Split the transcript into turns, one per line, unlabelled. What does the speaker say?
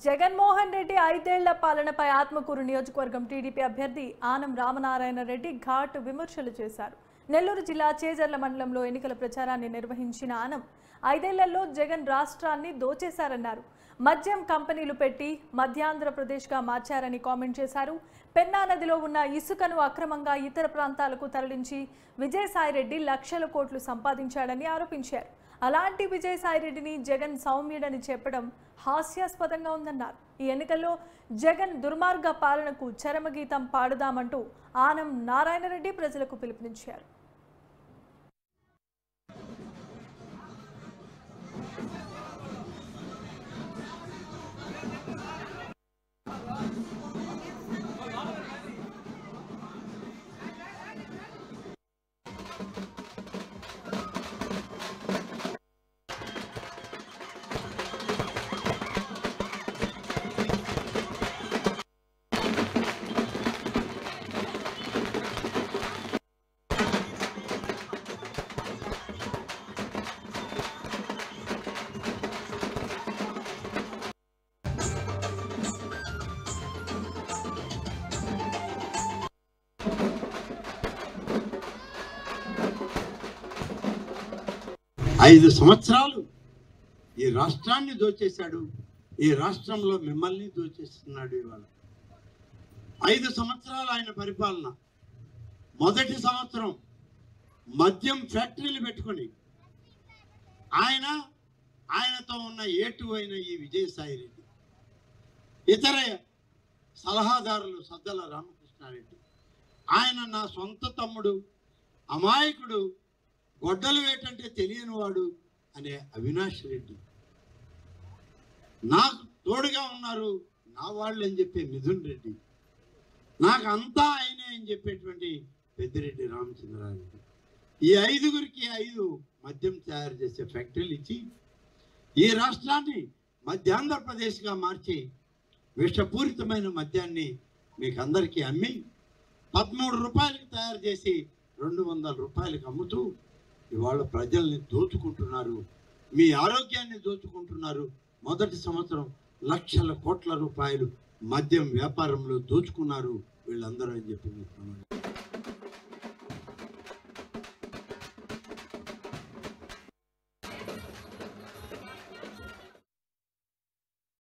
జగన్మోహన్ రెడ్డి 5 ఏళ్ల పాలనపై ఆత్మకూరు నియోజకవర్గం టీడీపీ అభ్యర్థి ఆనం రామనారాయణ రెడ్డి ఘాట్ విమర్శలు చేశారు. నెల్లూరు జిల్లా చేజర్ల మండలంలో ఎన్నికల ప్రచారాన్ని నిర్వహించిన ఆనం 5 ఏళ్లలో జగన్ రాష్ట్రాన్ని దోచేశారన్నారు. మద్యం కంపెనీలు పెట్టి మధ్యాంధ్రప్రదేశ్గా మార్చారని కామెంట్ చేశారు. పెన్నా నదిలో ఉన్న ఇసుకను అక్రమంగా ఇతర ప్రాంతాలకు తరలించి విజయసాయిరెడ్డి లక్షల కోట్లు సంపాదించాడని ఆరోపించారు. అలాంటి విజయసాయిరెడ్డిని జగన్ సౌమ్యుడని చెప్పడం హాస్యాస్పదంగా ఉందన్నారు. ఈ ఎన్నికల్లో జగన్ దుర్మార్గ పాలనకు చరమగీతం పాడుదామంటూ ఆనం నారాయణరెడ్డి ప్రజలకు పిలుపునిచ్చారు.
ఐదు సంవత్సరాలు ఈ రాష్ట్రాన్ని దోచేశాడు. ఈ రాష్ట్రంలో మిమ్మల్ని దోచేస్తున్నాడు. ఇవాళ 5 సంవత్సరాలు ఆయన పరిపాలన. మొదటి సంవత్సరం మద్యం ఫ్యాక్టరీలు పెట్టుకొని ఆయనతో ఉన్న ఏటు అయిన ఈ విజయసాయిరెడ్డి, ఇతర సలహాదారులు సద్దల రామకృష్ణారెడ్డి, ఆయన నా సొంత తమ్ముడు, అమాయకుడు, గొడ్డలు వేటంటే తెలియని వాడు అనే అవినాష్ రెడ్డి, నాకు తోడుగా ఉన్నారు నా వాళ్ళు అని చెప్పే మిథున్ రెడ్డి, నాకు అంతా ఆయనే అని చెప్పేటువంటి పెద్దిరెడ్డి రామచంద్రారెడ్డి, ఈ 5గురికి 5 మద్యం తయారు చేసే ఫ్యాక్టరీలు ఇచ్చి ఈ రాష్ట్రాన్ని మధ్యాంధ్రప్రదేశ్గా మార్చి విషపూరితమైన మద్యాన్ని మీకు అందరికీ అమ్మి 13 రూపాయలకి తయారు చేసి 200 రూపాయలకి అమ్ముతూ ఇవాళ ప్రజల్ని దోచుకుంటున్నారు. మీ ఆరోగ్యాన్ని దోచుకుంటున్నారు. మొదటి సంవత్సరం లక్షల కోట్ల రూపాయలు మద్యం వ్యాపారంలో దోచుకున్నారు వీళ్ళందరూ అని చెప్పి